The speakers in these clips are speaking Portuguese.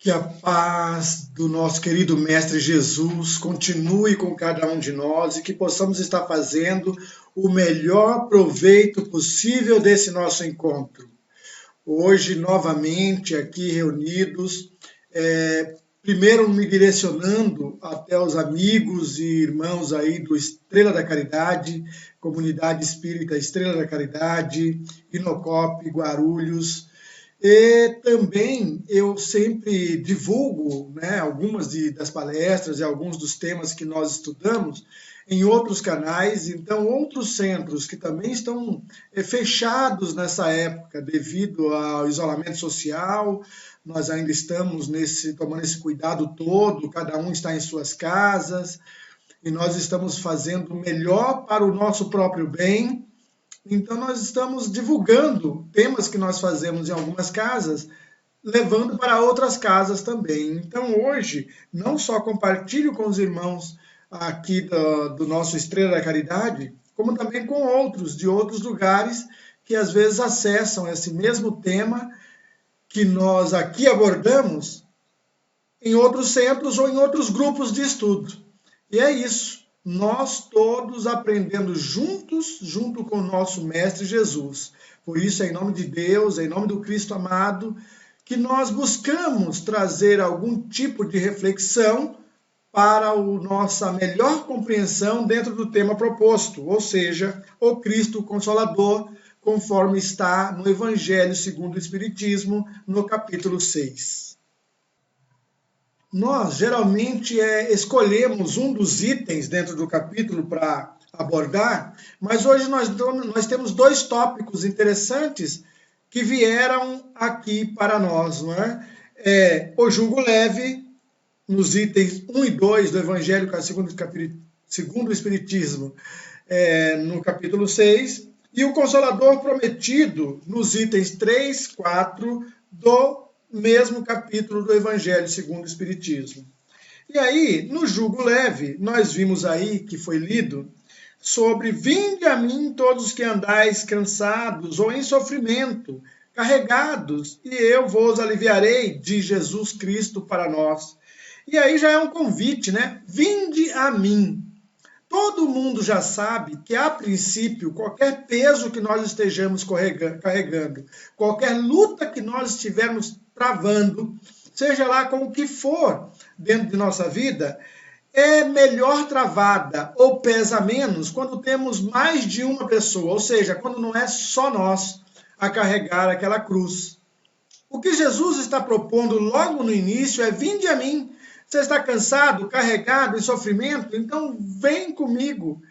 Que a paz do nosso querido Mestre Jesus continue com cada um de nós e que possamos estar fazendo o melhor proveito possível desse nosso encontro. Hoje, novamente, aqui reunidos, primeiro me direcionando até os amigos e irmãos aí do Estrela da Caridade, Comunidade Espírita Estrela da Caridade, Inocop, Guarulhos. E também eu sempre divulgo, né, algumas das palestras e alguns dos temas que nós estudamos em outros canais, então outros centros que também estão fechados nessa época devido ao isolamento social, nós ainda estamos tomando esse cuidado todo, cada um está em suas casas, e nós estamos fazendo o melhor para o nosso próprio bem. Então, nós estamos divulgando temas que nós fazemos em algumas casas, levando para outras casas também. Então, hoje, não só compartilho com os irmãos aqui do nosso Estrela da Caridade, como também com outros, de outros lugares, que às vezes acessam esse mesmo tema que nós aqui abordamos em outros centros ou em outros grupos de estudo. E é isso. Nós todos aprendendo juntos, junto com o nosso Mestre Jesus. Por isso, é em nome de Deus, é em nome do Cristo amado, que nós buscamos trazer algum tipo de reflexão para a nossa melhor compreensão dentro do tema proposto, ou seja, o Cristo Consolador, conforme está no Evangelho segundo o Espiritismo, no capítulo 6. Nós geralmente escolhemos um dos itens dentro do capítulo para abordar, mas hoje nós temos dois tópicos interessantes que vieram aqui para nós, não é? O jugo leve, nos itens 1 e 2 do Evangelho segundo o Espiritismo, no capítulo 6, e o Consolador Prometido, nos itens 3, 4 do mesmo capítulo do Evangelho segundo o Espiritismo. E aí, no jugo leve, nós vimos aí que foi lido sobre: vinde a mim todos os que andais cansados ou em sofrimento, carregados, e eu vos aliviarei, diz Jesus Cristo para nós. E aí já é um convite, né? Vinde a mim. Todo mundo já sabe que, a princípio, qualquer peso que nós estejamos carregando, qualquer luta que nós estivermos travando, seja lá com o que for dentro de nossa vida, é melhor travada ou pesa menos quando temos mais de uma pessoa, ou seja, quando não é só nós a carregar aquela cruz. O que Jesus está propondo logo no início é: vinde a mim. Você está cansado, carregado, em sofrimento? Então vem comigo.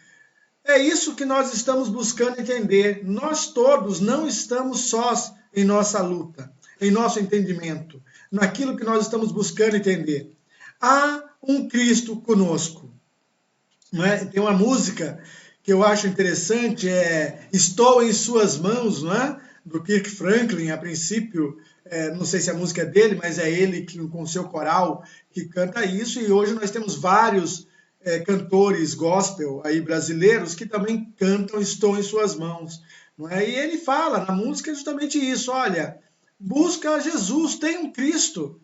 É isso que nós estamos buscando entender. Nós todos não estamos sós em nossa luta, em nosso entendimento, naquilo que nós estamos buscando entender. Há um Cristo conosco. Não é? Tem uma música que eu acho interessante, Estou em Suas Mãos, não é? Do Kirk Franklin, a princípio, não sei se a música é dele, mas é ele que, com o seu coral, que canta isso, e hoje nós temos vários cantores gospel aí brasileiros que também cantam Estou em Suas Mãos, não é? E ele fala na música justamente isso: olha, busca Jesus, tem um Cristo,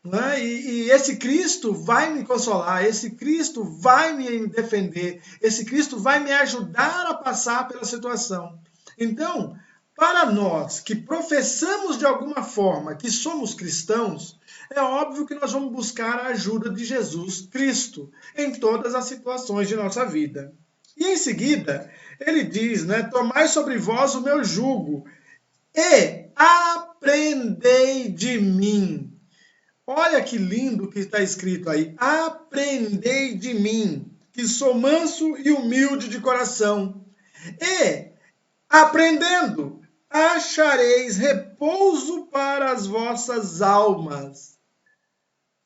não é? E esse Cristo vai me consolar, esse Cristo vai me defender, esse Cristo vai me ajudar a passar pela situação. Então, para nós que professamos de alguma forma que somos cristãos, é óbvio que nós vamos buscar a ajuda de Jesus Cristo em todas as situações de nossa vida. E em seguida, ele diz, né, tomai sobre vós o meu jugo e aprendei de mim. Olha que lindo que está escrito aí: aprendei de mim, que sou manso e humilde de coração. E, aprendendo, achareis repouso para as vossas almas,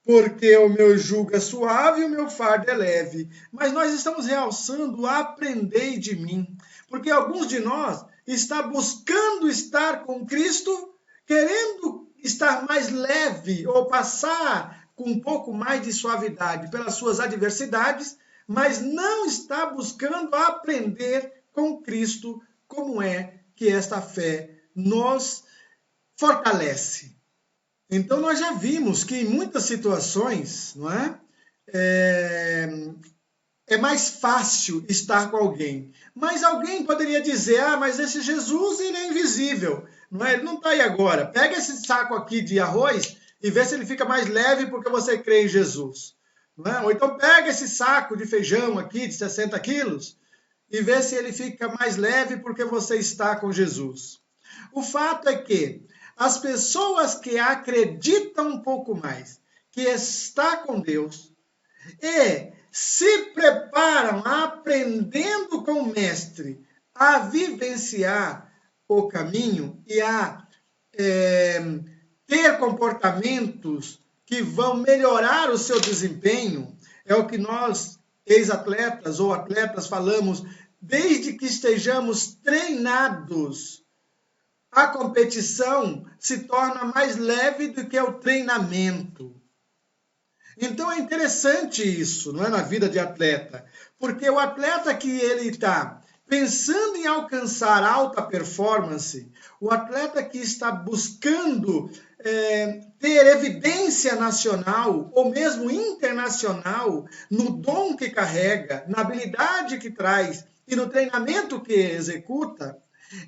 porque o meu jugo é suave e o meu fardo é leve. Mas nós estamos realçando: aprendei de mim, porque alguns de nós está buscando estar com Cristo, querendo estar mais leve ou passar com um pouco mais de suavidade pelas suas adversidades, mas não está buscando aprender com Cristo como é que esta fé nos fortalece. Então, nós já vimos que em muitas situações, não é? É mais fácil estar com alguém. Mas alguém poderia dizer, mas esse Jesus, ele é invisível, não é? Ele não está aí agora. Pega esse saco aqui de arroz e vê se ele fica mais leve porque você crê em Jesus. Não é? Ou então pega esse saco de feijão aqui de 60 quilos e vê se ele fica mais leve porque você está com Jesus. O fato é que as pessoas que acreditam um pouco mais, que está com Deus, e se preparam aprendendo com o mestre a vivenciar o caminho e a ter comportamentos que vão melhorar o seu desempenho, é o que nós, ex-atletas ou atletas, falamos, desde que estejamos treinados, a competição se torna mais leve do que o treinamento. Então é interessante isso, não é, na vida de atleta, porque o atleta que ele está pensando em alcançar alta performance, o atleta que está buscando ter evidência nacional ou mesmo internacional no dom que carrega, na habilidade que traz e no treinamento que executa,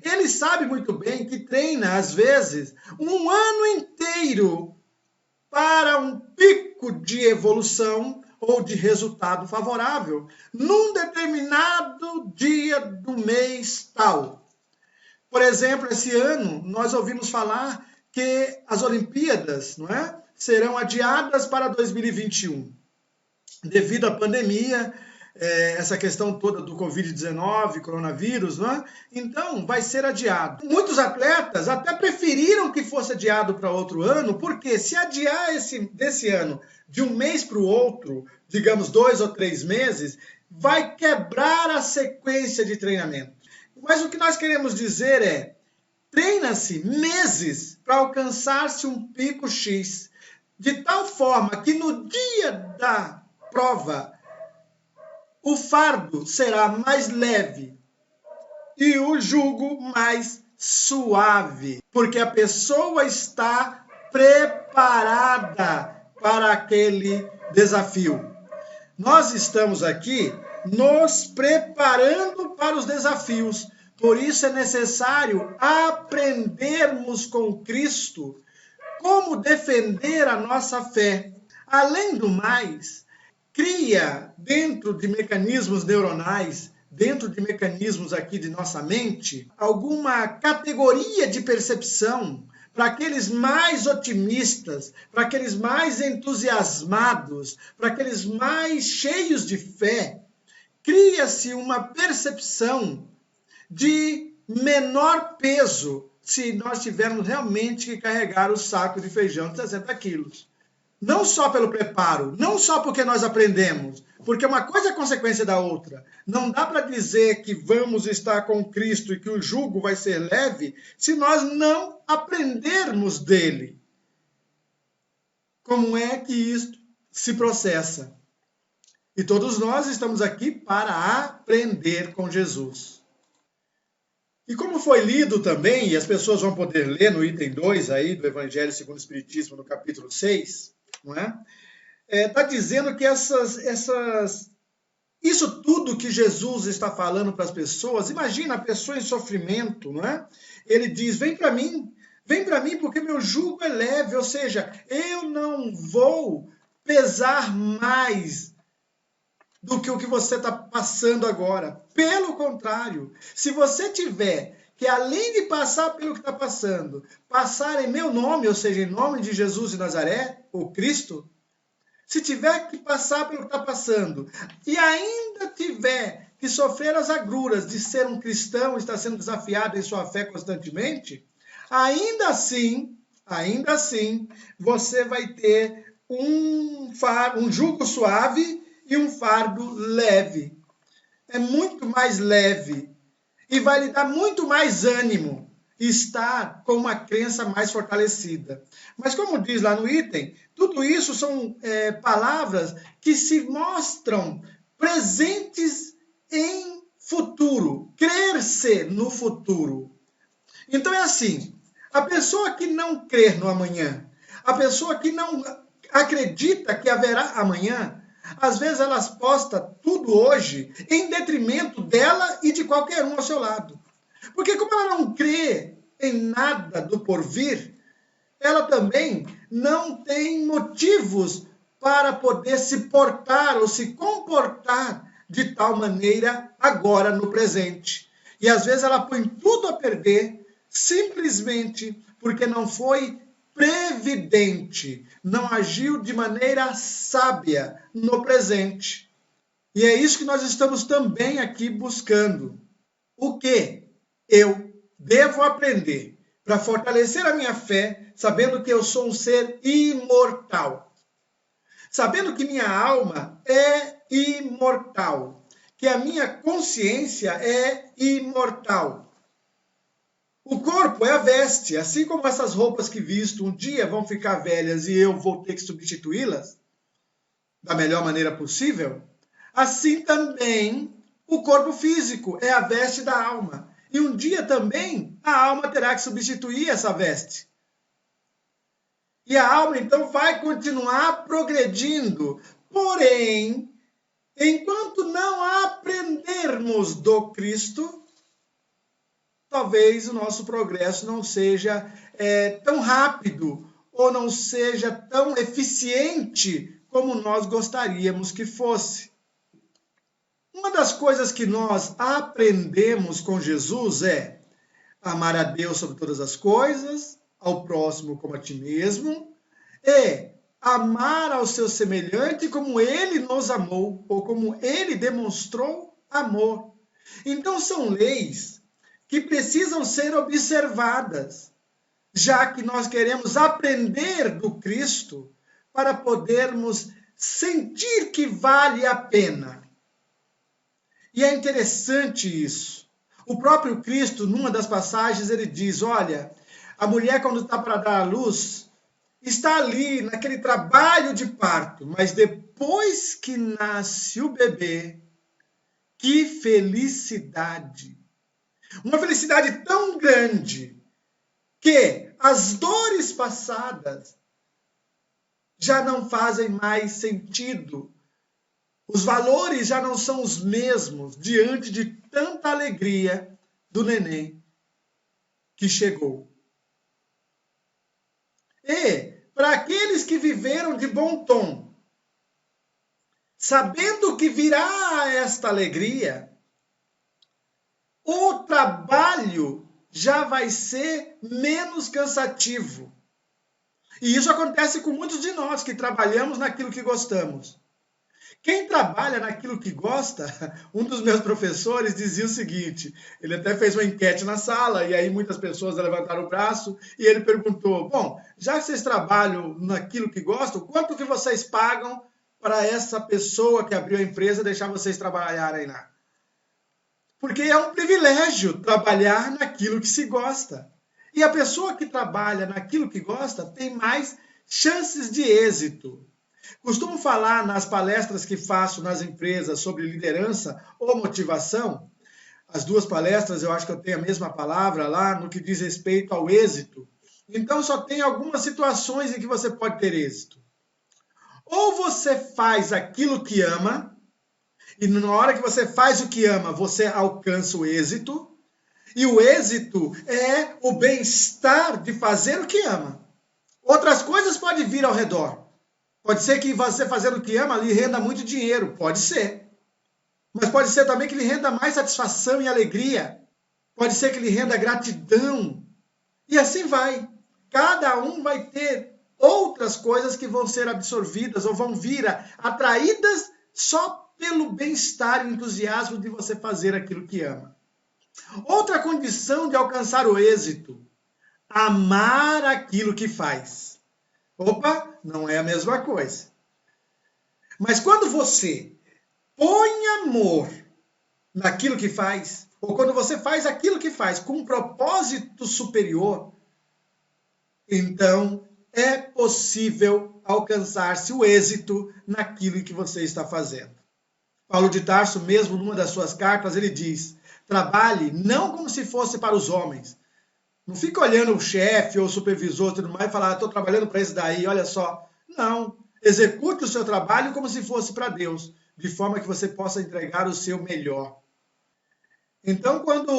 ele sabe muito bem que treina, às vezes, um ano inteiro para um pico de evolução ou de resultado favorável num determinado dia do mês tal. Por exemplo, esse ano nós ouvimos falar que as Olimpíadas, não é, serão adiadas para 2021 devido à pandemia, essa questão toda do Covid-19, coronavírus, não é? Então, vai ser adiado. Muitos atletas até preferiram que fosse adiado para outro ano, porque se adiar desse ano de um mês para o outro, digamos 2 ou 3 meses, vai quebrar a sequência de treinamento. Mas o que nós queremos dizer é, treina-se meses para alcançar-se um pico X, de tal forma que no dia da prova, o fardo será mais leve e o jugo mais suave, porque a pessoa está preparada para aquele desafio. Nós estamos aqui nos preparando para os desafios, por isso é necessário aprendermos com Cristo como defender a nossa fé. Além do mais, cria dentro de mecanismos neuronais, dentro de mecanismos aqui de nossa mente, alguma categoria de percepção para aqueles mais otimistas, para aqueles mais entusiasmados, para aqueles mais cheios de fé. Cria-se uma percepção de menor peso se nós tivermos realmente que carregar o saco de feijão de 60 quilos. Não só pelo preparo, não só porque nós aprendemos, porque uma coisa é consequência da outra. Não dá para dizer que vamos estar com Cristo e que o jugo vai ser leve se nós não aprendermos dele. Como é que isto se processa? E todos nós estamos aqui para aprender com Jesus. E como foi lido também, e as pessoas vão poder ler no item 2 aí do Evangelho segundo o Espiritismo, no capítulo 6, não é? Está dizendo que isso tudo que Jesus está falando para as pessoas, imagina a pessoa em sofrimento, não é? Ele diz, vem para mim porque meu jugo é leve, ou seja, eu não vou pesar mais do que o que você está passando agora. Pelo contrário, se você tiver que, além de passar pelo que está passando, passar em meu nome, ou seja, em nome de Jesus de Nazaré, o Cristo, se tiver que passar pelo que está passando e ainda tiver que sofrer as agruras de ser um cristão, estar sendo desafiado em sua fé constantemente, ainda assim, você vai ter um jugo suave e um fardo leve. É muito mais leve e vai lhe dar muito mais ânimo estar com uma crença mais fortalecida. Mas como diz lá no item, tudo isso são palavras que se mostram presentes em futuro, crer-se no futuro. Então é assim, a pessoa que não crer no amanhã, A pessoa que não acredita que haverá amanhã, às vezes ela posta tudo hoje em detrimento dela e de qualquer um ao seu lado. Porque como ela não crê em nada do porvir, ela também não tem motivos para poder se portar ou se comportar de tal maneira agora no presente. E às vezes ela põe tudo a perder simplesmente porque não foi previdente, não agiu de maneira sábia no presente. E é isso que nós estamos também aqui buscando. O que eu devo aprender para fortalecer a minha fé, sabendo que eu sou um ser imortal, sabendo que minha alma é imortal, que a minha consciência é imortal. O corpo é a veste, assim como essas roupas que visto um dia vão ficar velhas e eu vou ter que substituí-las da melhor maneira possível, assim também o corpo físico é a veste da alma. E um dia também a alma terá que substituir essa veste. E a alma então vai continuar progredindo. Porém, enquanto não aprendermos do Cristo, talvez o nosso progresso não seja tão rápido ou não seja tão eficiente como nós gostaríamos que fosse. Uma das coisas que nós aprendemos com Jesus é amar a Deus sobre todas as coisas, ao próximo como a ti mesmo, e amar ao seu semelhante como ele nos amou, ou como ele demonstrou amor. Então são leis que precisam ser observadas, já que nós queremos aprender do Cristo para podermos sentir que vale a pena. E é interessante isso. O próprio Cristo, numa das passagens, ele diz, olha, a mulher quando está para dar à luz, está ali naquele trabalho de parto, mas depois que nasce o bebê, que felicidade! Uma felicidade tão grande que as dores passadas já não fazem mais sentido. Os valores já não são os mesmos diante de tanta alegria do neném que chegou. E para aqueles que viveram de bom tom, sabendo que virá esta alegria, o trabalho já vai ser menos cansativo. E isso acontece com muitos de nós que trabalhamos naquilo que gostamos. Quem trabalha naquilo que gosta, um dos meus professores dizia o seguinte, ele até fez uma enquete na sala, e aí muitas pessoas levantaram o braço, e ele perguntou, bom, já que vocês trabalham naquilo que gostam, quanto que vocês pagam para essa pessoa que abriu a empresa deixar vocês trabalharem lá? Porque é um privilégio trabalhar naquilo que se gosta. E a pessoa que trabalha naquilo que gosta tem mais chances de êxito. Costumo falar nas palestras que faço nas empresas sobre liderança ou motivação. As duas palestras eu acho que eu tenho a mesma palavra lá no que diz respeito ao êxito. Então só tem algumas situações em que você pode ter êxito. Ou você faz aquilo que ama, e na hora que você faz o que ama, você alcança o êxito. E o êxito é o bem-estar de fazer o que ama. Outras coisas podem vir ao redor. Pode ser que você fazendo o que ama lhe renda muito dinheiro, pode ser. Mas pode ser também que lhe renda mais satisfação e alegria. Pode ser que lhe renda gratidão. E assim vai. Cada um vai ter outras coisas que vão ser absorvidas ou vão vir atraídas só pelo bem-estar e entusiasmo de você fazer aquilo que ama. Outra condição de alcançar o êxito, amar aquilo que faz. Opa, não é a mesma coisa. Mas quando você põe amor naquilo que faz, ou quando você faz aquilo que faz com um propósito superior, então é possível alcançar-se o êxito naquilo que você está fazendo. Paulo de Tarso, mesmo numa das suas cartas, ele diz, trabalhe não como se fosse para os homens, Não fica olhando o chefe ou o supervisor e tudo mais e falar, estou trabalhando para esse daí, olha só. Não. Execute o seu trabalho como se fosse para Deus, de forma que você possa entregar o seu melhor. Então, quando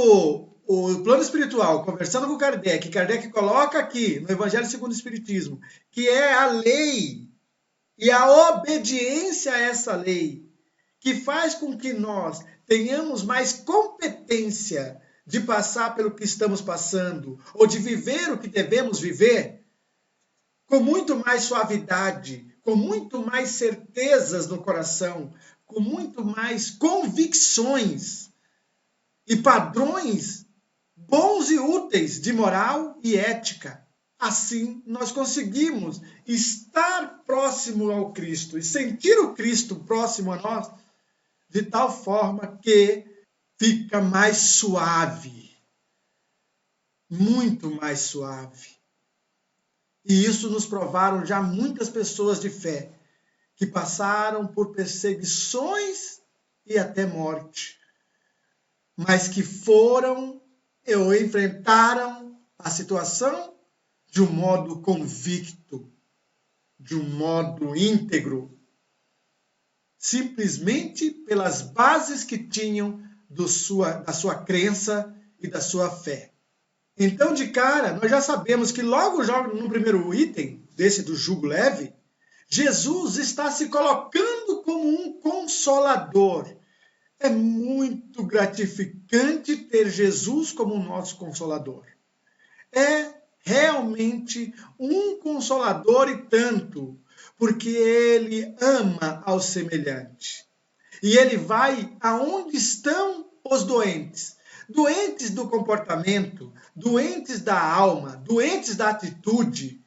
o plano espiritual, conversando com Kardec, Kardec coloca aqui no Evangelho segundo o Espiritismo, que é a lei e a obediência a essa lei, que faz com que nós tenhamos mais competência de passar pelo que estamos passando, ou de viver o que devemos viver, com muito mais suavidade, com muito mais certezas no coração, com muito mais convicções e padrões bons e úteis de moral e ética. Assim, nós conseguimos estar próximo ao Cristo e sentir o Cristo próximo a nós de tal forma que fica mais suave, muito mais suave. E isso nos provaram já muitas pessoas de fé que passaram por perseguições e até morte, mas que foram ou enfrentaram a situação de um modo convicto, de um modo íntegro, simplesmente pelas bases que tinham da sua crença e da sua fé. Então, de cara, nós já sabemos que logo no primeiro item desse do jugo leve, Jesus está se colocando como um consolador. É muito gratificante ter Jesus como nosso consolador. É realmente um consolador e tanto, porque ele ama ao semelhante. E ele vai aonde estão os doentes. Doentes do comportamento, doentes da alma, doentes da atitude.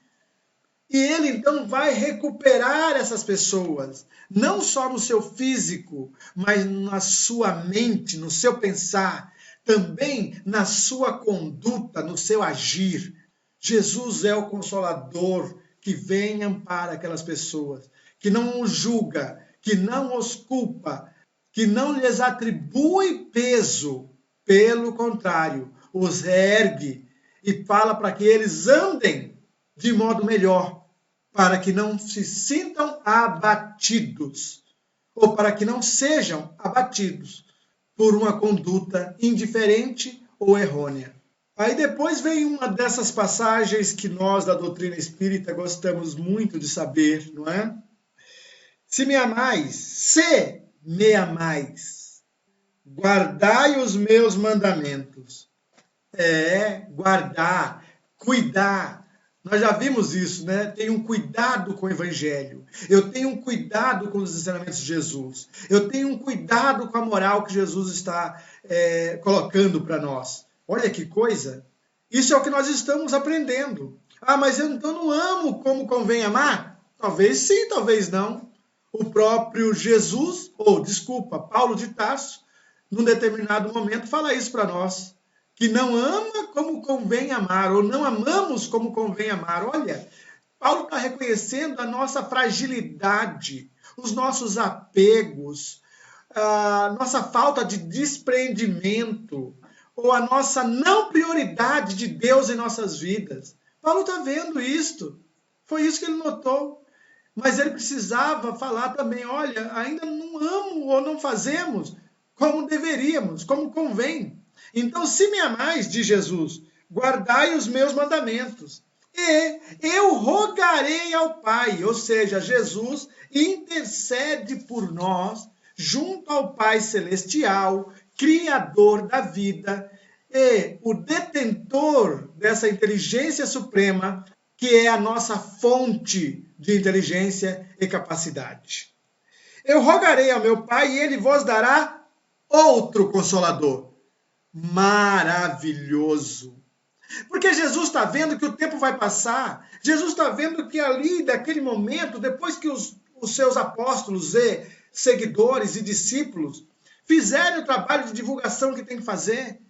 E ele então vai recuperar essas pessoas, não só no seu físico, mas na sua mente, no seu pensar, também na sua conduta, no seu agir. Jesus é o Consolador que vem amparar aquelas pessoas, que não os julga, que não os culpa, que não lhes atribui peso, pelo contrário, os ergue e fala para que eles andem de modo melhor, para que não se sintam abatidos, ou para que não sejam abatidos por uma conduta indiferente ou errônea. Aí depois vem uma dessas passagens que nós da doutrina espírita gostamos muito de saber, não é? Se me amais, guardai os meus mandamentos. Guardar, cuidar. Nós já vimos isso, né? Tenho um cuidado com o Evangelho. Eu tenho um cuidado com os ensinamentos de Jesus. Eu tenho um cuidado com a moral que Jesus está colocando para nós. Olha que coisa. Isso é o que nós estamos aprendendo. Ah, mas eu então não amo como convém amar? Talvez sim, talvez não. O próprio Jesus, Paulo de Tarso, num determinado momento, fala isso para nós. Que não ama como convém amar, ou não amamos como convém amar. Olha, Paulo está reconhecendo a nossa fragilidade, os nossos apegos, a nossa falta de despreendimento, ou a nossa não prioridade de Deus em nossas vidas. Paulo está vendo isto. Foi isso que ele notou. Mas ele precisava falar também, olha, ainda não amo ou não fazemos como deveríamos, como convém. Então, se me amais, diz Jesus, guardai os meus mandamentos. E eu rogarei ao Pai, ou seja, Jesus intercede por nós, junto ao Pai Celestial, Criador da vida, e o detentor dessa inteligência suprema, que é a nossa fonte de inteligência e capacidade. Eu rogarei ao meu Pai e ele vos dará outro Consolador. Maravilhoso. Porque Jesus está vendo que o tempo vai passar. Jesus está vendo que ali, daquele momento, depois que os seus apóstolos e seguidores e discípulos fizerem o trabalho de divulgação que tem que fazer,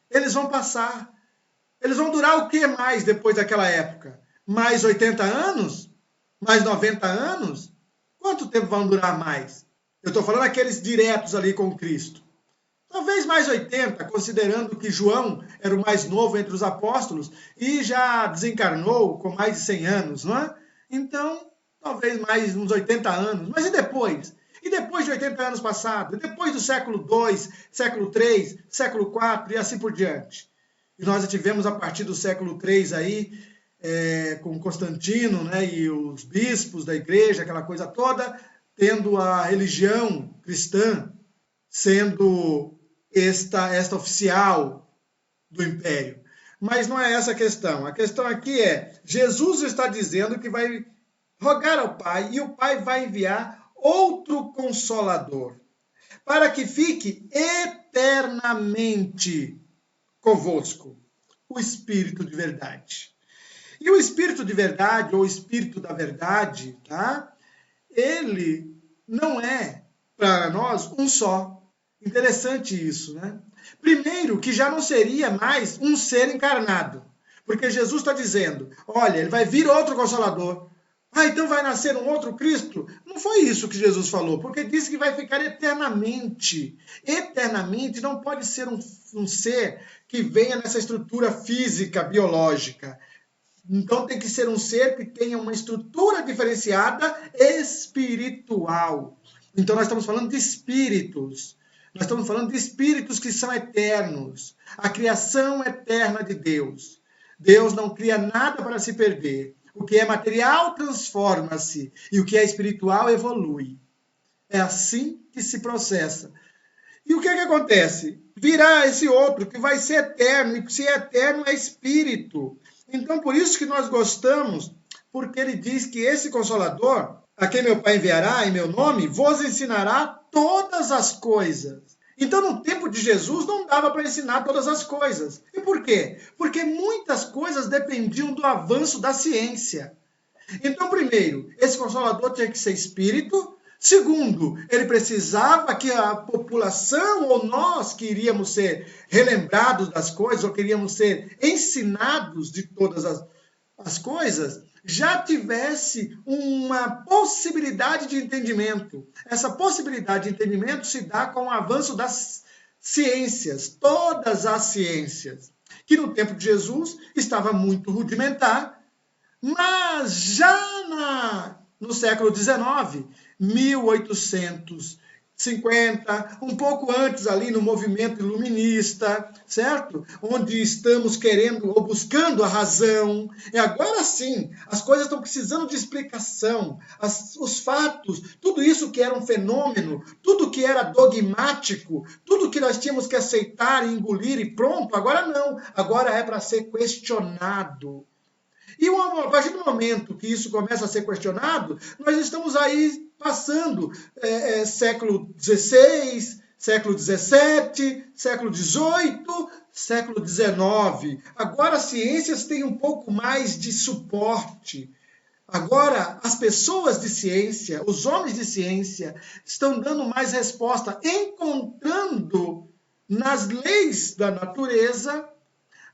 eles vão passar. Eles vão durar o que mais depois daquela época? Mais 80 anos? Mais 90 anos? Quanto tempo vão durar mais? Eu estou falando aqueles diretos ali com Cristo. talvez mais 80, considerando que João era o mais novo entre os apóstolos e já desencarnou com mais de 100 anos, não é? Então, talvez mais uns 80 anos. Mas e depois? E depois de 80 anos passados? E depois do século II, século III, século IV e assim por diante? E nós tivemos a partir do século III aí, com Constantino, né, e os bispos da igreja, aquela coisa toda, tendo a religião cristã sendo esta oficial do império. Mas não é essa a questão. A questão aqui é, Jesus está dizendo que vai rogar ao Pai e o Pai vai enviar outro Consolador para que fique eternamente convosco, o Espírito de verdade. E o Espírito de verdade, ou o Espírito da verdade, tá? Ele não é, para nós, um só. Interessante isso, né? Primeiro, que já não seria mais um ser encarnado. Porque Jesus está dizendo, olha, ele vai vir outro Consolador. Ah, então vai nascer um outro Cristo? Não foi isso que Jesus falou, porque disse que vai ficar eternamente. Eternamente não pode ser um ser que venha nessa estrutura física, biológica. Então tem que ser um ser que tenha uma estrutura diferenciada espiritual. Então nós estamos falando de espíritos. Nós estamos falando de espíritos que são eternos. A criação eterna de Deus. Deus não cria nada para se perder. O que é material transforma-se e o que é espiritual evolui. É assim que se processa. E o que é que acontece? Virá esse outro que vai ser eterno, e se é eterno é espírito. Então, por isso que nós gostamos, porque ele diz que esse Consolador, a quem meu Pai enviará em meu nome, vos ensinará todas as coisas. Então, no tempo de Jesus, não dava para ensinar todas as coisas. E por quê? Porque muitas coisas dependiam do avanço da ciência. Então, primeiro, esse Consolador tinha que ser espírito. Segundo, ele precisava que a população, ou nós que iríamos ser relembrados das coisas, ou queríamos ser ensinados de todas as coisas, já tivesse uma possibilidade de entendimento. Essa possibilidade de entendimento se dá com o avanço das ciências, todas as ciências, que no tempo de Jesus estava muito rudimentar, mas já no século XIX, 1850, um pouco antes ali no movimento iluminista, certo? Onde estamos querendo ou buscando a razão. E agora sim, as coisas estão precisando de explicação. Os fatos, tudo isso que era um fenômeno, tudo que era dogmático, tudo que nós tínhamos que aceitar e engolir e pronto, agora não. Agora é para ser questionado. E a partir do momento que isso começa a ser questionado, nós estamos aí passando século XVI, século XVII, século XVIII, século XIX. Agora as ciências têm um pouco mais de suporte. Agora as pessoas de ciência, os homens de ciência, estão dando mais resposta, encontrando nas leis da natureza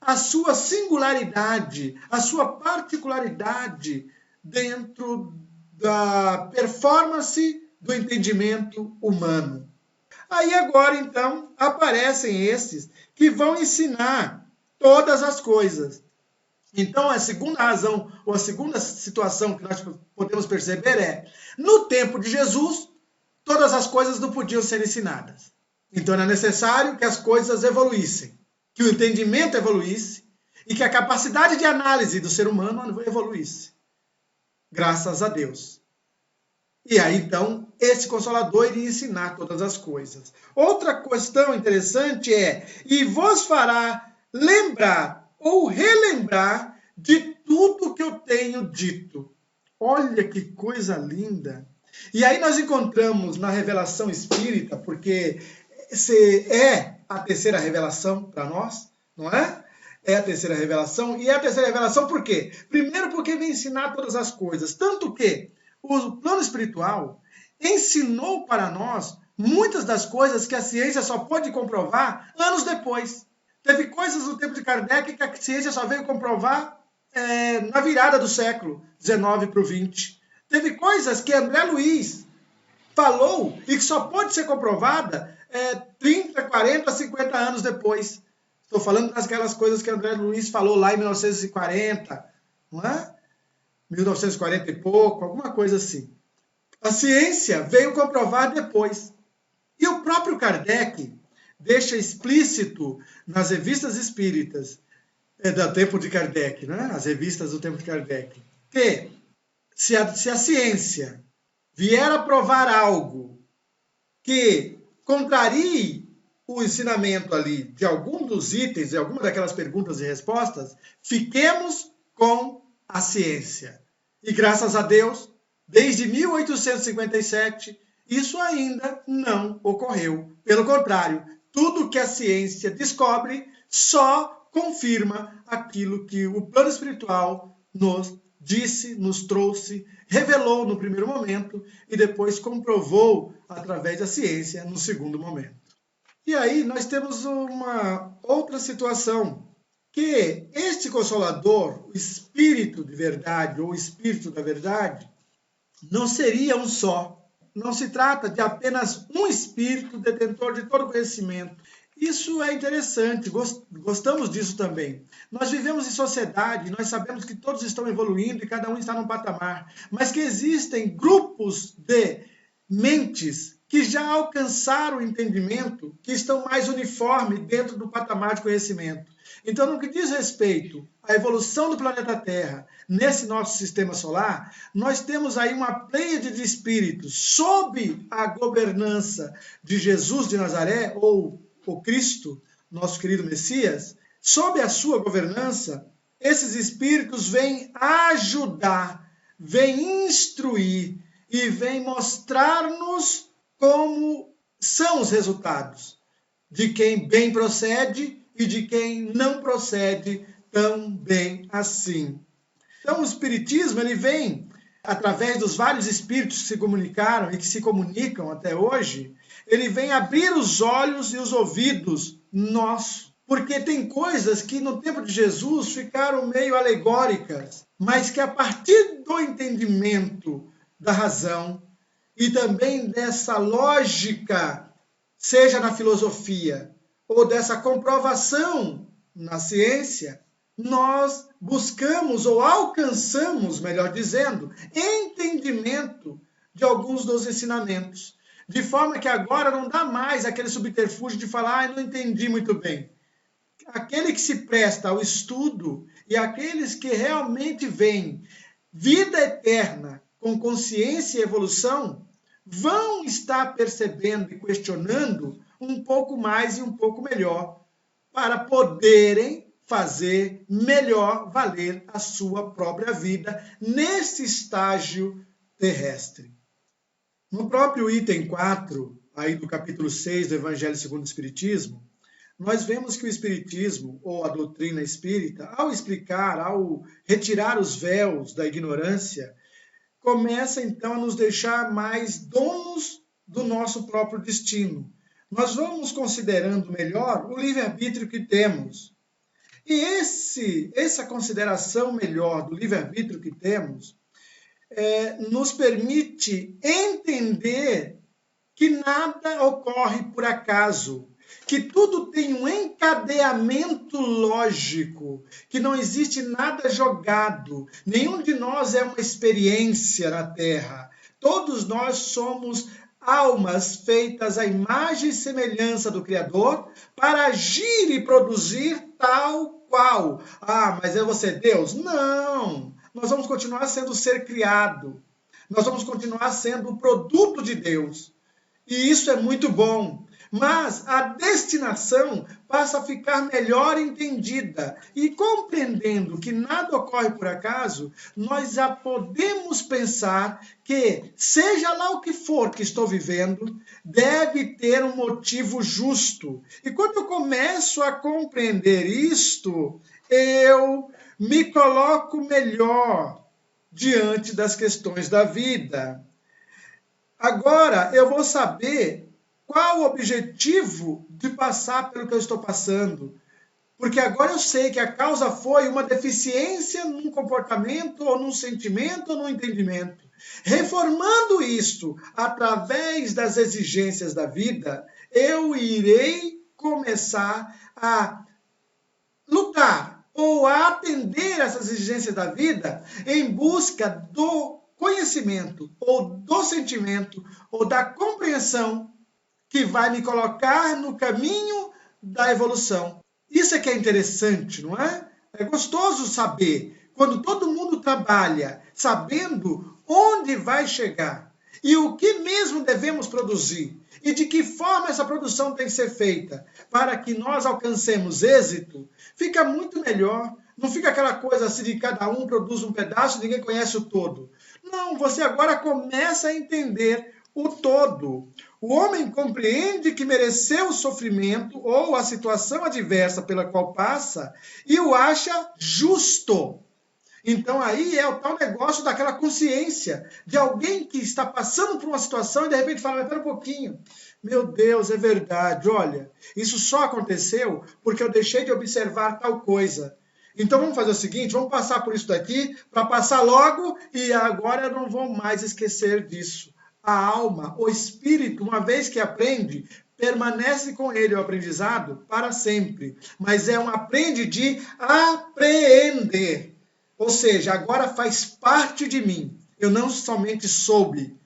a sua singularidade, a sua particularidade dentro da performance do entendimento humano. Aí agora, então, aparecem esses que vão ensinar todas as coisas. Então, a segunda razão, ou a segunda situação que nós podemos perceber é, no tempo de Jesus, todas as coisas não podiam ser ensinadas. Então, era necessário que as coisas evoluíssem, que o entendimento evoluísse e que a capacidade de análise do ser humano evoluísse. Graças a Deus. E aí, então, esse Consolador iria ensinar todas as coisas. Outra questão interessante é, e vos fará lembrar ou relembrar de tudo que eu tenho dito. Olha que coisa linda. E aí nós encontramos na revelação espírita, porque é a terceira revelação para nós, não é? É a terceira revelação. E é a terceira revelação por quê? Primeiro porque vem ensinar todas as coisas. Tanto que o plano espiritual ensinou para nós muitas das coisas que a ciência só pode comprovar anos depois. Teve coisas no tempo de Kardec que a ciência só veio comprovar na virada do século XIX para o XX. Teve coisas que André Luiz falou e que só pode ser comprovada 30, 40, 50 anos depois. Estou falando daquelas coisas que André Luiz falou lá em 1940, não é? 1940 e pouco, alguma coisa assim. A ciência veio comprovar depois. E o próprio Kardec deixa explícito nas revistas espíritas do tempo de Kardec, né? As revistas do tempo de Kardec, que se a ciência vier a provar algo que contrarie o ensinamento ali de algum dos itens, de alguma daquelas perguntas e respostas, fiquemos com a ciência. E graças a Deus, desde 1857, isso ainda não ocorreu. Pelo contrário, tudo que a ciência descobre só confirma aquilo que o plano espiritual nos disse, nos trouxe, revelou no primeiro momento e depois comprovou através da ciência no segundo momento. E aí nós temos uma outra situação, que este Consolador, o Espírito de verdade, ou o Espírito da verdade, não seria um só. Não se trata de apenas um Espírito detentor de todo conhecimento. Isso é interessante, gostamos disso também. Nós vivemos em sociedade, nós sabemos que todos estão evoluindo e cada um está num patamar, mas que existem grupos de mentes que já alcançaram o entendimento, que estão mais uniformes dentro do patamar de conhecimento. Então, no que diz respeito à evolução do planeta Terra nesse nosso sistema solar, nós temos aí uma pleiade de espíritos sob a governança de Jesus de Nazaré, ou o Cristo, nosso querido Messias. Sob a sua governança, esses espíritos vêm ajudar, vêm instruir e vêm mostrar-nos como são os resultados de quem bem procede e de quem não procede tão bem assim. Então, o Espiritismo, ele vem, através dos vários espíritos que se comunicaram e que se comunicam até hoje, ele vem abrir os olhos e os ouvidos nossos. Porque tem coisas que no tempo de Jesus ficaram meio alegóricas, mas que a partir do entendimento da razão e também dessa lógica, seja na filosofia ou dessa comprovação na ciência, nós buscamos ou alcançamos, melhor dizendo, entendimento de alguns dos ensinamentos. De forma que agora não dá mais aquele subterfúgio de falar, não entendi muito bem. Aquele que se presta ao estudo e aqueles que realmente veem vida eterna com consciência e evolução, vão estar percebendo e questionando um pouco mais e um pouco melhor, para poderem fazer melhor valer a sua própria vida nesse estágio terrestre. No próprio item 4, aí do capítulo 6 do Evangelho segundo o Espiritismo, nós vemos que o Espiritismo, ou a doutrina espírita, ao explicar, ao retirar os véus da ignorância, começa então a nos deixar mais donos do nosso próprio destino. Nós vamos considerando melhor o livre-arbítrio que temos. E essa consideração melhor do livre-arbítrio que temos nos permite entender que nada ocorre por acaso, que tudo tem um encadeamento lógico, que não existe nada jogado, nenhum de nós é uma experiência na Terra. Todos nós somos almas feitas à imagem e semelhança do Criador para agir e produzir tal qual. Ah, mas é você Deus? Não! Nós vamos continuar sendo o ser criado. Nós vamos continuar sendo o produto de Deus. E isso é muito bom. Mas a destinação passa a ficar melhor entendida. E compreendendo que nada ocorre por acaso, nós já podemos pensar que, seja lá o que for que estou vivendo, deve ter um motivo justo. E quando eu começo a compreender isto, eu me coloco melhor diante das questões da vida. Agora eu vou saber qual o objetivo de passar pelo que eu estou passando. Porque agora eu sei que a causa foi uma deficiência num comportamento, ou num sentimento, ou num entendimento. Reformando isto através das exigências da vida, eu irei começar a lutar ou a atender essas exigências da vida em busca do conhecimento ou do sentimento ou da compreensão que vai me colocar no caminho da evolução. Isso é que é interessante, não é? É gostoso saber, quando todo mundo trabalha sabendo onde vai chegar e o que mesmo devemos produzir e de que forma essa produção tem que ser feita para que nós alcancemos êxito, fica muito melhor. Não fica aquela coisa assim de cada um produz um pedaço e ninguém conhece o todo. Não, você agora começa a entender o todo. O homem compreende que mereceu o sofrimento ou a situação adversa pela qual passa e o acha justo. Então aí é o tal negócio daquela consciência de alguém que está passando por uma situação e de repente fala, mas espera um pouquinho, meu Deus, é verdade, olha, isso só aconteceu porque eu deixei de observar tal coisa. Então vamos fazer o seguinte, vamos passar por isso daqui para passar logo e agora eu não vou mais esquecer disso. A alma, o espírito, uma vez que aprende, permanece com ele o aprendizado para sempre, mas é um aprende de apreender. Ou seja, agora faz parte de mim. Eu não somente soube,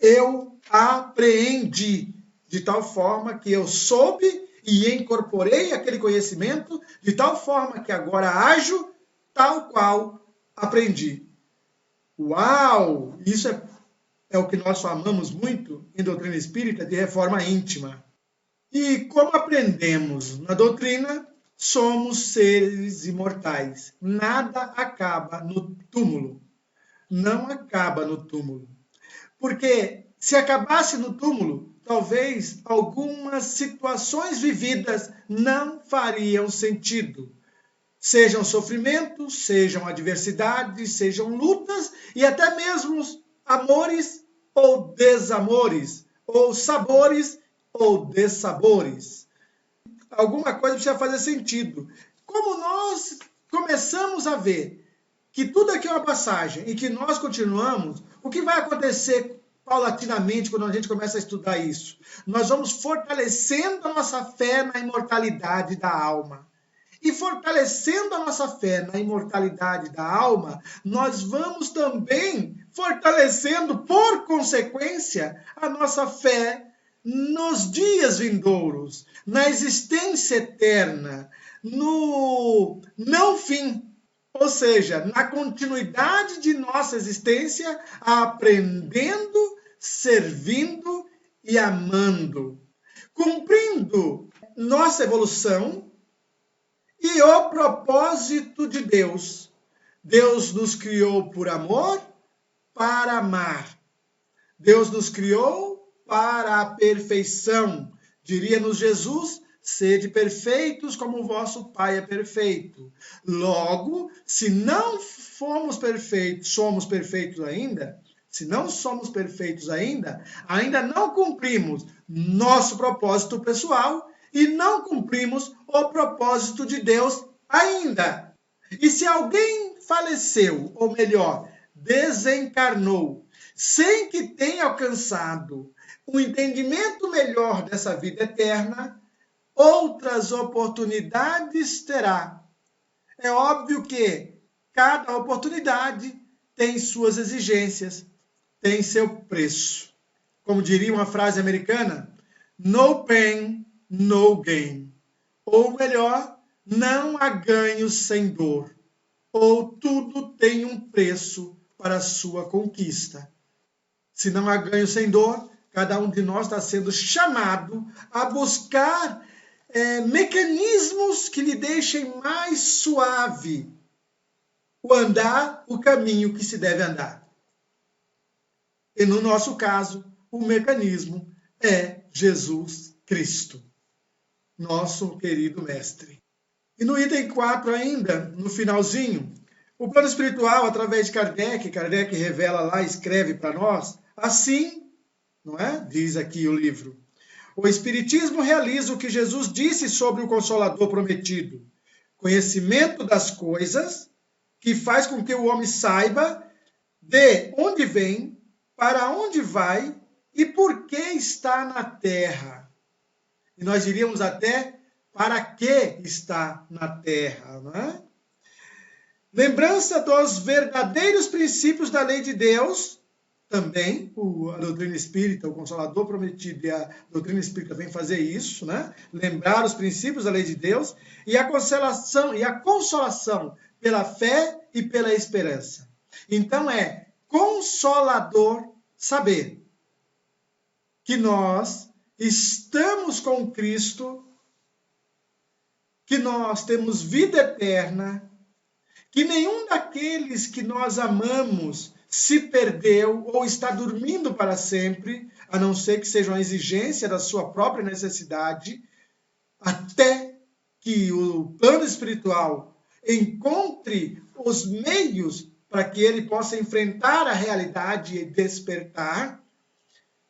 eu apreendi de tal forma que eu soube e incorporei aquele conhecimento de tal forma que agora ajo tal qual aprendi. Uau! Isso é o que nós chamamos muito em doutrina espírita de reforma íntima. E como aprendemos na doutrina, somos seres imortais. Nada acaba no túmulo. Não acaba no túmulo. Porque se acabasse no túmulo, talvez algumas situações vividas não fariam sentido. Sejam sofrimentos, sejam adversidades, sejam lutas e até mesmo amores ou desamores, ou sabores ou dessabores. Alguma coisa precisa fazer sentido. Como nós começamos a ver que tudo aqui é uma passagem e que nós continuamos, o que vai acontecer paulatinamente quando a gente começa a estudar isso? Nós vamos fortalecendo a nossa fé na imortalidade da alma. E fortalecendo a nossa fé na imortalidade da alma, nós vamos também fortalecendo, por consequência, a nossa fé nos dias vindouros, na existência eterna, no não fim. Ou seja, na continuidade de nossa existência, aprendendo, servindo e amando, cumprindo nossa evolução e o propósito de Deus. Deus nos criou por amor, para amar. Deus nos criou para a perfeição. Diria-nos Jesus, sede perfeitos como o vosso Pai é perfeito. Logo, se não somos perfeitos ainda, se não somos perfeitos ainda não cumprimos nosso propósito pessoal e não cumprimos o propósito de Deus ainda. E se alguém faleceu, ou melhor, desencarnou, sem que tenha alcançado um entendimento melhor dessa vida eterna, outras oportunidades terá. É óbvio que cada oportunidade tem suas exigências, tem seu preço. Como diria uma frase americana, no pain, no gain. Ou melhor, não há ganho sem dor. Ou tudo tem um preço para a sua conquista. Se não há ganho sem dor, cada um de nós está sendo chamado a buscar mecanismos que lhe deixem mais suave o caminho que se deve andar. E no nosso caso, o mecanismo é Jesus Cristo, nosso querido mestre. E no item 4 ainda, no finalzinho, o plano espiritual, através de Kardec revela lá, escreve para nós, assim, não é? Diz aqui o livro. O Espiritismo realiza o que Jesus disse sobre o Consolador prometido. Conhecimento das coisas, que faz com que o homem saiba de onde vem, para onde vai e por que está na Terra. E nós diríamos até para que está na terra, não é? Lembrança dos verdadeiros princípios da lei de Deus, também a doutrina espírita, o Consolador Prometido e a doutrina espírita vem fazer isso, né? Lembrar os princípios da lei de Deus e a consolação pela fé e pela esperança. Então é consolador saber que nós estamos com Cristo, que nós temos vida eterna, que nenhum daqueles que nós amamos se perdeu ou está dormindo para sempre, a não ser que seja uma exigência da sua própria necessidade, até que o plano espiritual encontre os meios para que ele possa enfrentar a realidade e despertar,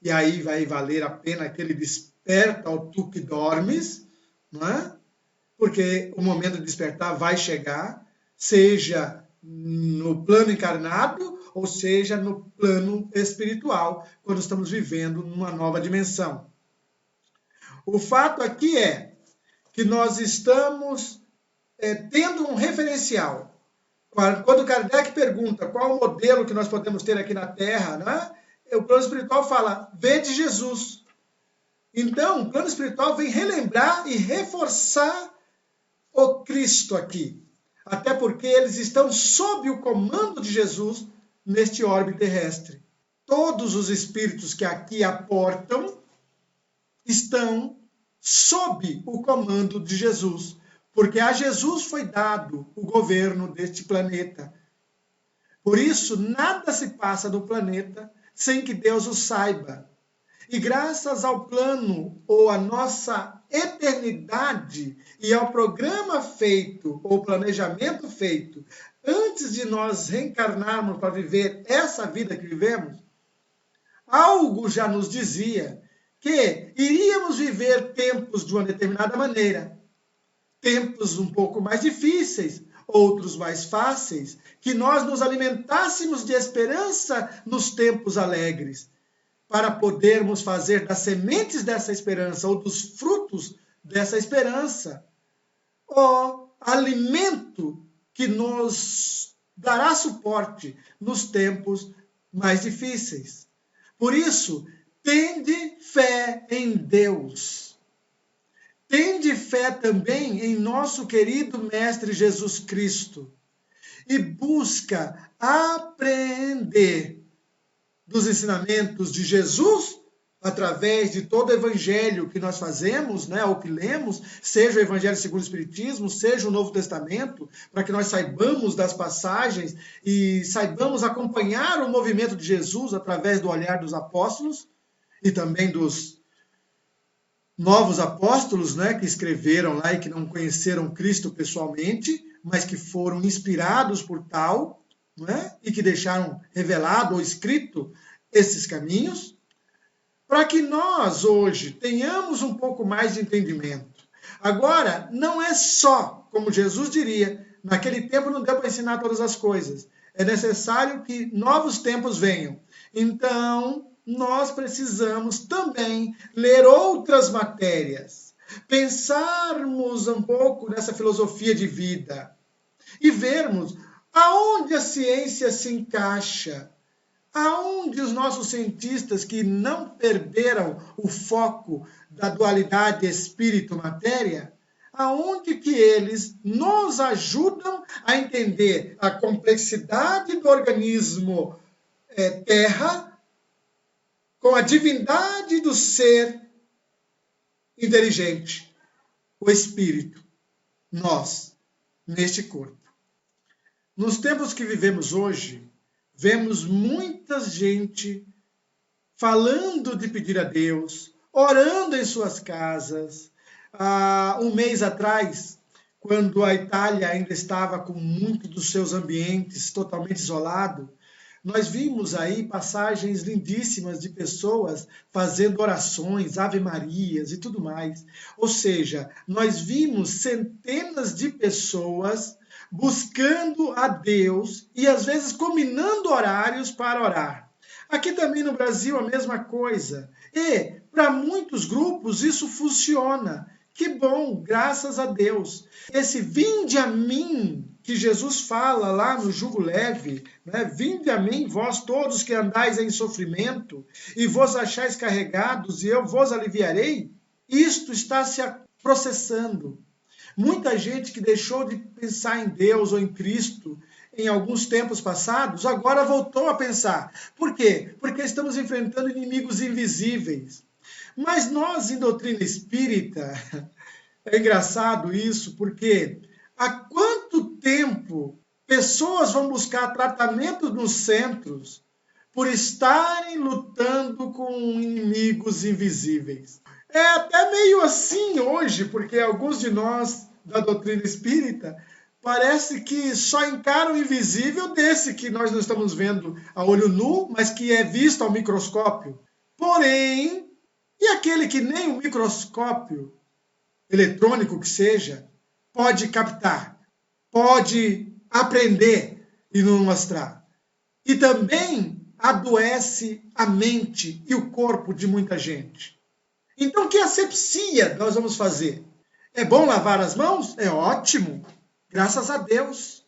e aí vai valer a pena aquele desperta ao tu que dormes, não é? Porque o momento de despertar vai chegar, seja no plano encarnado, ou seja no plano espiritual, quando estamos vivendo numa nova dimensão. O fato aqui é que nós estamos tendo um referencial. Quando Kardec pergunta qual o modelo que nós podemos ter aqui na Terra, né? O plano espiritual fala, vede Jesus. Então, o plano espiritual vem relembrar e reforçar o Cristo aqui. Até porque eles estão sob o comando de Jesus neste orbe terrestre. Todos os espíritos que aqui aportam estão sob o comando de Jesus, porque a Jesus foi dado o governo deste planeta. Por isso, nada se passa no planeta sem que Deus o saiba. E graças ao plano ou à nossa eternidade e ao programa feito, ou planejamento feito, antes de nós reencarnarmos para viver essa vida que vivemos, algo já nos dizia que iríamos viver tempos de uma determinada maneira, tempos um pouco mais difíceis, outros mais fáceis, que nós nos alimentássemos de esperança nos tempos alegres, para podermos fazer das sementes dessa esperança ou dos frutos dessa esperança o alimento que nos dará suporte nos tempos mais difíceis. Por isso, tende fé em Deus. Tende fé também em nosso querido Mestre Jesus Cristo e busca apreender dos ensinamentos de Jesus, através de todo o evangelho que nós fazemos, né, ou que lemos, seja o Evangelho segundo o Espiritismo, seja o Novo Testamento, para que nós saibamos das passagens e saibamos acompanhar o movimento de Jesus através do olhar dos apóstolos e também dos novos apóstolos, né, que escreveram lá e que não conheceram Cristo pessoalmente, mas que foram inspirados por tal, né, e que deixaram revelado ou escrito esses caminhos, para que nós hoje tenhamos um pouco mais de entendimento. Agora, não é só, como Jesus diria, naquele tempo não deu para ensinar todas as coisas. É necessário que novos tempos venham. Então, nós precisamos também ler outras matérias, pensarmos um pouco nessa filosofia de vida e vermos aonde a ciência se encaixa, aonde os nossos cientistas que não perderam o foco da dualidade espírito-matéria, aonde que eles nos ajudam a entender a complexidade do organismo Terra com a divindade do ser inteligente, o espírito, nós, neste corpo. Nos tempos que vivemos hoje, vemos muita gente falando de pedir a Deus, orando em suas casas. Um mês atrás, quando a Itália ainda estava com muitos dos seus ambientes totalmente isolado, nós vimos aí passagens lindíssimas de pessoas fazendo orações, ave-marias e tudo mais. Ou seja, nós vimos centenas de pessoas buscando a Deus e às vezes combinando horários para orar. Aqui também no Brasil a mesma coisa. E para muitos grupos isso funciona. Que bom, graças a Deus. Esse vinde a mim que Jesus fala lá no jugo leve, né? Vinde a mim, vós todos que andais em sofrimento, e vos achais carregados, e eu vos aliviarei. Isto está se processando. Muita gente que deixou de pensar em Deus ou em Cristo em alguns tempos passados, agora voltou a pensar. Por quê? Porque estamos enfrentando inimigos invisíveis. Mas nós, em doutrina espírita, é engraçado isso, porque há quanto tempo pessoas vão buscar tratamento nos centros por estarem lutando com inimigos invisíveis? É até meio assim hoje, porque alguns de nós da doutrina espírita parece que só encaram o invisível desse que nós não estamos vendo a olho nu, mas que é visto ao microscópio. Porém, e aquele que nem o microscópio eletrônico que seja pode captar, pode aprender e nos mostrar. E também adoece a mente e o corpo de muita gente. Então, que asepsia nós vamos fazer? É bom lavar as mãos? É ótimo, graças a Deus.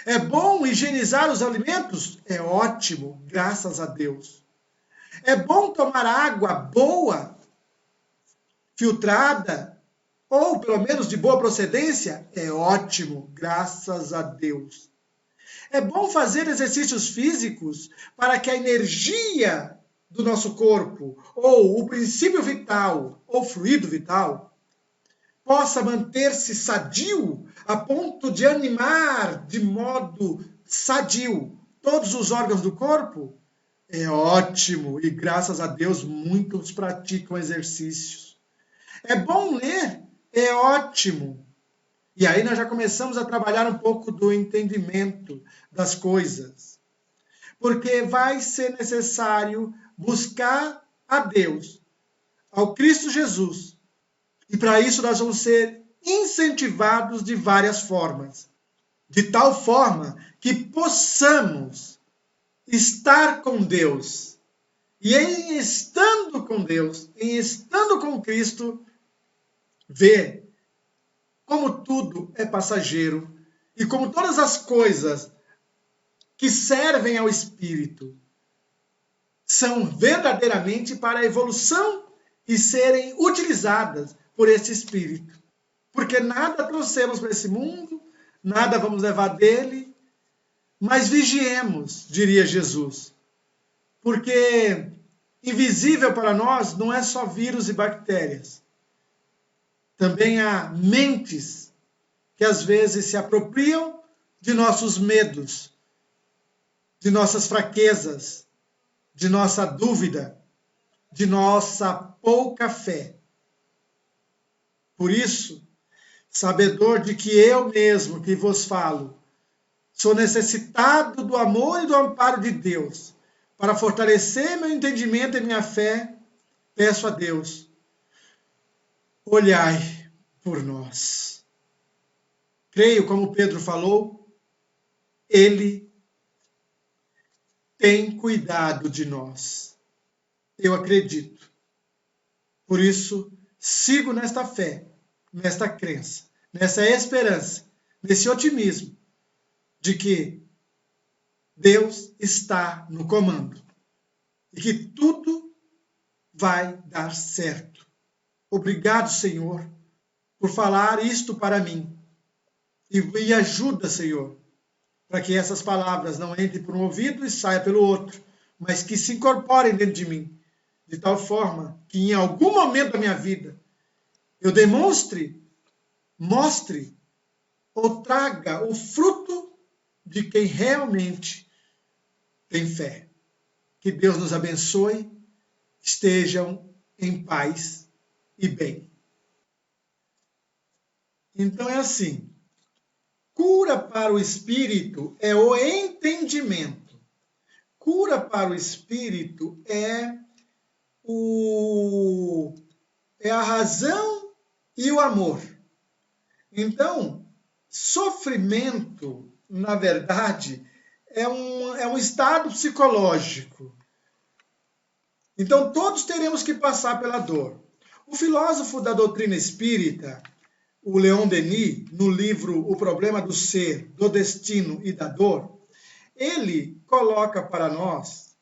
É bom higienizar os alimentos? É ótimo, graças a Deus. É bom tomar água boa, filtrada, ou pelo menos de boa procedência? É ótimo, graças a Deus. É bom fazer exercícios físicos para que a energia do nosso corpo, ou o princípio vital, ou fluido vital, possa manter-se sadio a ponto de animar de modo sadio todos os órgãos do corpo? É ótimo, e graças a Deus muitos praticam exercícios. É bom ler? É ótimo. E aí nós já começamos a trabalhar um pouco do entendimento das coisas. Porque vai ser necessário buscar a Deus, ao Cristo Jesus. E para isso nós vamos ser incentivados de várias formas. De tal forma que possamos estar com Deus. E em estando com Deus, em estando com Cristo, ver como tudo é passageiro e como todas as coisas que servem ao espírito são verdadeiramente para a evolução e serem utilizadas por esse espírito. Porque nada trouxemos para esse mundo, nada vamos levar dele, mas vigiemos, diria Jesus. Porque invisível para nós não é só vírus e bactérias. Também há mentes que às vezes se apropriam de nossos medos, de nossas fraquezas, de nossa dúvida, de nossa pouca fé. Por isso, sabedor de que eu mesmo que vos falo, sou necessitado do amor e do amparo de Deus, para fortalecer meu entendimento e minha fé, peço a Deus, olhai por nós. Creio, como Pedro falou, ele tem cuidado de nós. Eu acredito. Por isso, sigo nesta fé, nesta crença, nessa esperança, nesse otimismo de que Deus está no comando e que tudo vai dar certo. Obrigado, Senhor, por falar isto para mim. E ajuda, Senhor, para que essas palavras não entrem por um ouvido e saiam pelo outro, mas que se incorporem dentro de mim, de tal forma que em algum momento da minha vida eu mostre ou traga o fruto de quem realmente tem fé. Que Deus nos abençoe, estejam em paz e bem. Então é assim, cura para o espírito é o entendimento. Cura para o espírito é a razão e o amor. Então, sofrimento, na verdade, é um estado psicológico. Então, todos teremos que passar pela dor. O filósofo da doutrina espírita, o Leon Denis, no livro O Problema do Ser, do Destino e da Dor, ele coloca para nós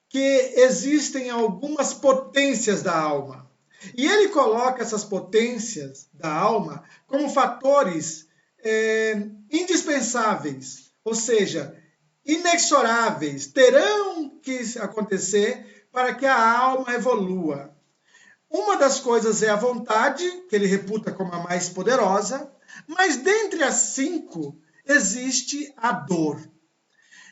que existem algumas potências da alma. E ele coloca essas potências da alma como fatores indispensáveis, ou seja, inexoráveis, terão que acontecer para que a alma evolua. Uma das coisas é a vontade, que ele reputa como a mais poderosa, mas dentre as 5 existe a dor.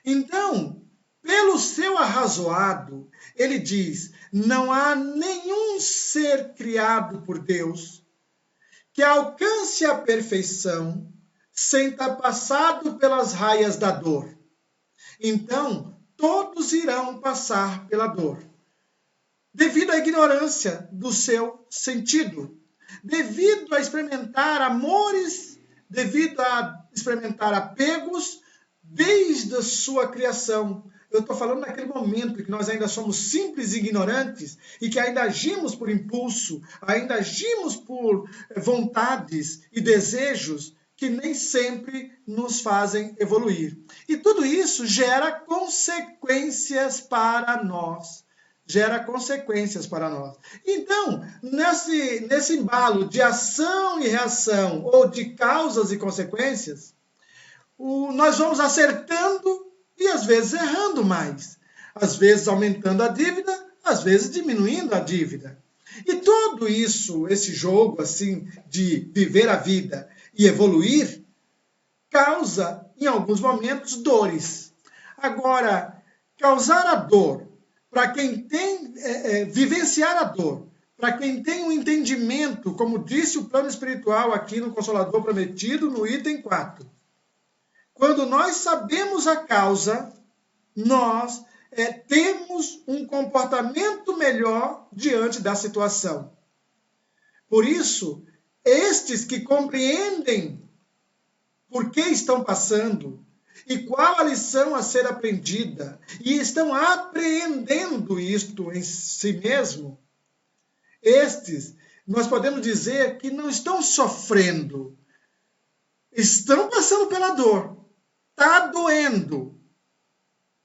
Então, pelo seu arrazoado, ele diz: não há nenhum ser criado por Deus que alcance a perfeição sem ter passado pelas raias da dor. Então, todos irão passar pela dor, devido à ignorância do seu sentido, devido a experimentar amores, devido a experimentar apegos desde a sua criação. Eu estou falando naquele momento que nós ainda somos simples ignorantes e que ainda agimos por impulso, ainda agimos por vontades e desejos que nem sempre nos fazem evoluir. E tudo isso gera consequências para nós. Então, nesse embalo de ação e reação, ou de causas e consequências, nós vamos acertando e às vezes errando mais. Às vezes aumentando a dívida, às vezes diminuindo a dívida. E tudo isso, esse jogo assim de viver a vida e evoluir, causa, em alguns momentos, dores. Agora, causar a dor, para quem tem, vivenciar a dor, para quem tem um entendimento, como disse o plano espiritual aqui no Consolador Prometido, no item 4. Quando nós sabemos a causa, nós temos um comportamento melhor diante da situação. Por isso, estes que compreendem por que estão passando e qual a lição a ser aprendida e estão apreendendo isto em si mesmo, estes, nós podemos dizer que não estão sofrendo, estão passando pela dor, está doendo,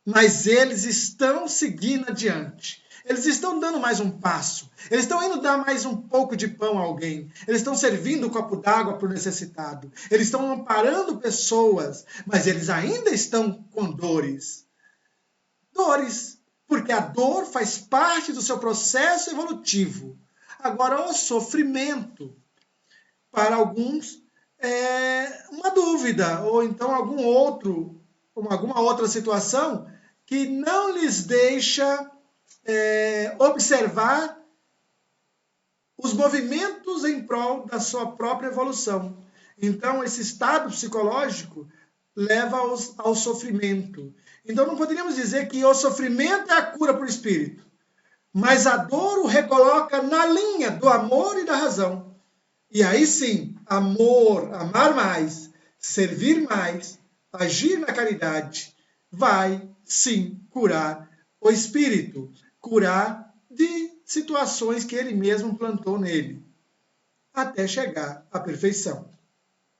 mas eles estão seguindo adiante. Eles estão dando mais um passo. Eles estão indo dar mais um pouco de pão a alguém. Eles estão servindo um copo d'água para o necessitado. Eles estão amparando pessoas, mas eles ainda estão com dores. Dores, porque a dor faz parte do seu processo evolutivo. Agora, o sofrimento, para alguns, é uma dúvida, ou então alguma outra situação que não lhes deixa observar os movimentos em prol da sua própria evolução. Então, esse estado psicológico leva-os ao sofrimento. Então, não poderíamos dizer que o sofrimento é a cura para o espírito, mas a dor o recoloca na linha do amor e da razão. E aí sim, amor, amar mais, servir mais, agir na caridade, vai sim curar o espírito, curar de situações que ele mesmo plantou nele, até chegar à perfeição.